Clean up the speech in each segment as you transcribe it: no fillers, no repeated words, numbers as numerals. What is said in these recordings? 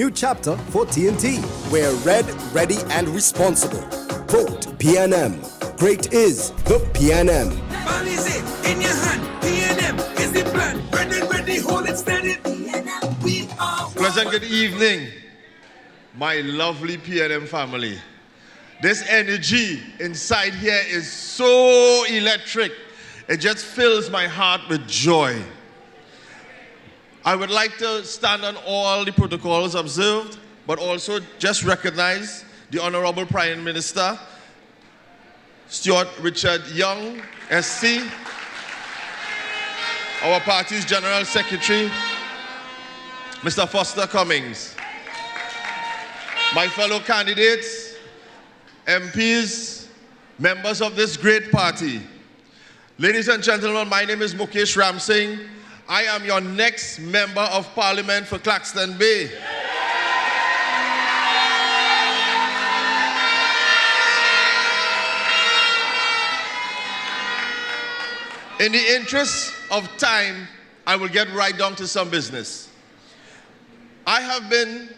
new chapter for TNT. We're red, ready, and responsible. Vote PNM. Great is the PNM. Ball is it in your hand. PNM is the plan. Ready, hold it steady. PNM, we are. Pleasant good evening, my lovely PNM family. This energy inside here is so electric. It just fills my heart with joy. I would like to stand on all the protocols observed, but also just recognize the Honorable Prime Minister, Stuart Richard Young, SC, our party's General Secretary, Mr. Foster Cummings, my fellow candidates, MPs, members of this great party. Ladies and gentlemen, my name is Mukesh Ramsingh. I am your next member of Parliament for Claxton Bay. In the interest of time, I will get right down to some business. I have been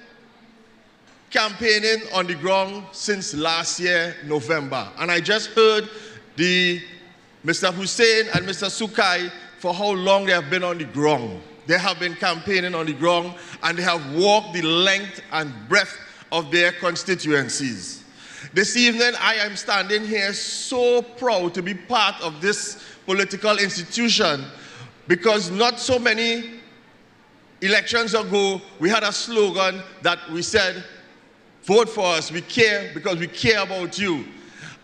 campaigning on the ground since last year, November, and I just heard Mr. Hussein and Mr. Sukai for how long they have been on the ground. They have been campaigning on the ground, and they have walked the length and breadth of their constituencies. This evening, I am standing here so proud to be part of this political institution, because not so many elections ago, we had a slogan that we said, vote for us, we care because we care about you.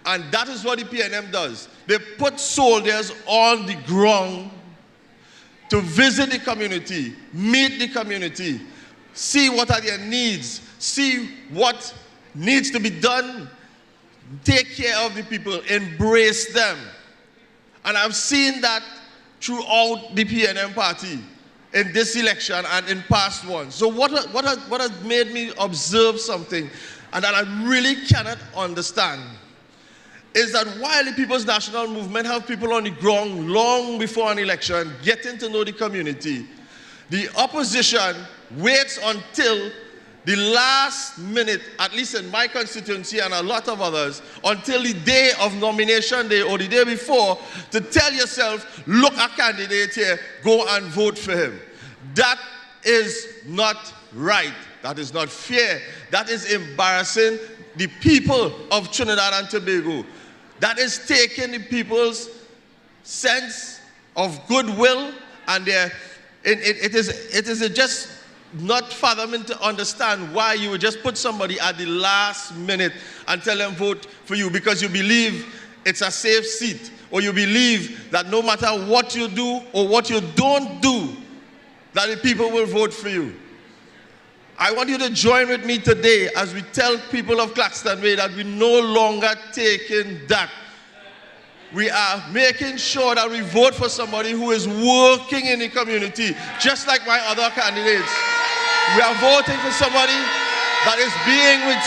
And that is what the PNM does. They put soldiers on the ground to visit the community, meet the community, see what are their needs, see what needs to be done, take care of the people, embrace them. And I've seen that throughout the PNM party in this election and in past ones. So what has made me observe something, and that I really cannot understand, is that while the People's National Movement have people on the ground long before an election, getting to know the community, the opposition waits until the last minute, at least in my constituency and a lot of others, until the day of nomination day or the day before, to tell yourself, look, a candidate here, go and vote for him. That is not right. That is not fair. That is embarrassing the people of Trinidad and Tobago. That is taking the people's sense of goodwill, and it is just not fathoming to understand why you would just put somebody at the last minute and tell them vote for you because you believe it's a safe seat, or you believe that no matter what you do or what you don't do, that the people will vote for you. I want you to join with me today as we tell people of Claxton Bay that we no longer taking that. We are making sure that we vote for somebody who is working in the community, just like my other candidates. We are voting for somebody that is being with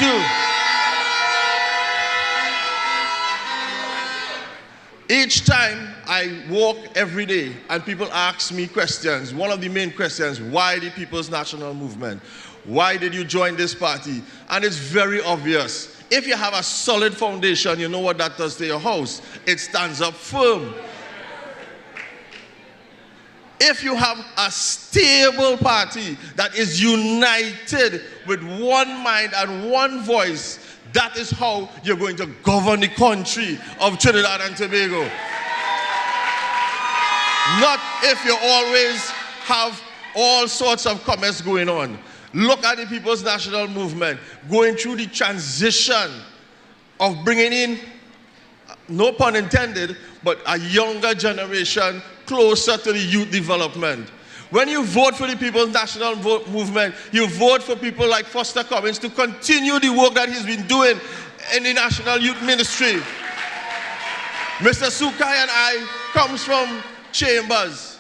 you. Each time I walk every day and people ask me questions, one of the main questions, why the People's National Movement? Why did you join this party? And it's very obvious. If you have a solid foundation, you know what that does to your house. It stands up firm. If you have a stable party that is united with one mind and one voice, that is how you're going to govern the country of Trinidad and Tobago. Not if you always have all sorts of comments going on. Look at the People's National Movement going through the transition of bringing in, no pun intended, but a younger generation closer to the youth development. When you vote for the People's National Movement, you vote for people like Foster Cummings to continue the work that he's been doing in the National Youth Ministry. Mr. Sukai and I comes from chambers,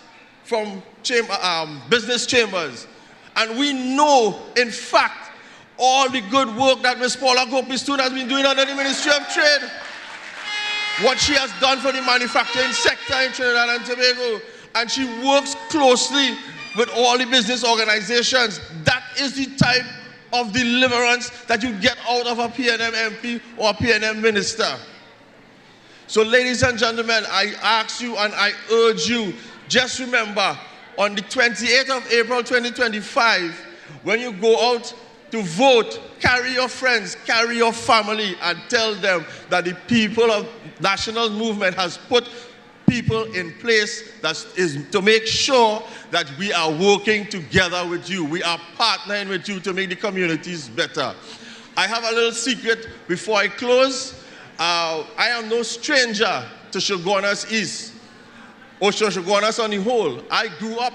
business chambers. And we know, in fact, all the good work that Ms. Paula Gopistun has been doing under the Ministry of Trade. What she has done for the manufacturing sector in Trinidad and Tobago. And she works closely with all the business organizations. That is the type of deliverance that you get out of a PNM MP or a PNM minister. So ladies and gentlemen, I ask you and I urge you, just remember, on the 28th of April 2025, when you go out to vote, carry your friends, carry your family, and tell them that the people of national movement has put people in place that is to make sure that we are working together with you. We are partnering with you to make the communities better. I have a little secret before I close. I am no stranger to Chaguanas East, or Chaguanas on the whole. I grew up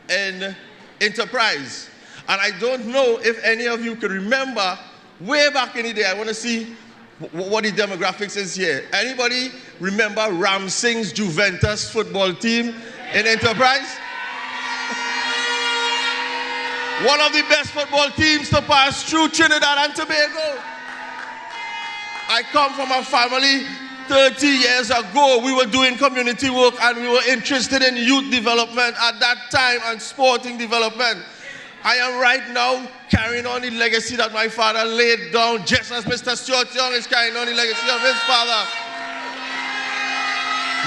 in Enterprise. And I don't know if any of you can remember, way back in the day, I want to see what the demographics is here. Anybody remember Ramsingh's Juventus football team in Enterprise? One of the best football teams to pass through Trinidad and Tobago. I come from a family 30 years ago. We were doing community work and we were interested in youth development at that time and sporting development. I am right now carrying on the legacy that my father laid down, just as Mr. Stuart Young is carrying on the legacy of his father.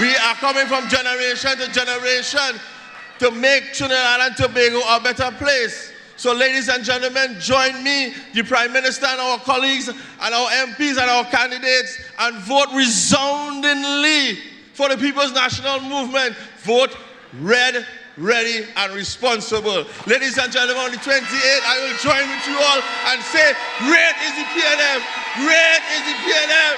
We are coming from generation to generation to make Trinidad and Tobago a better place. So ladies and gentlemen, join me, the Prime Minister and our colleagues and our MPs and our candidates, and vote resoundingly for the People's National Movement. Vote red, ready, and responsible. Ladies and gentlemen, on the 28th, I will join with you all and say, red is the PNM, red is the PNM,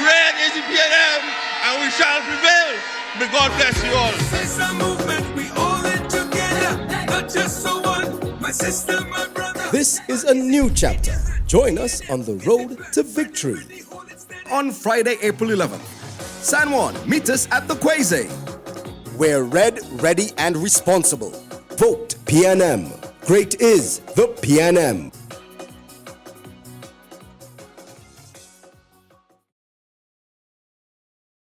red is the PNM, and we shall prevail. May God bless you all. It's a movement, we all in together, not just so one, my sister, my brother. This is a new chapter. Join us on the road to victory. On Friday, April 11th, San Juan, meet us at the Quasi. We're red, ready, and responsible. Vote PNM. Great is the PNM.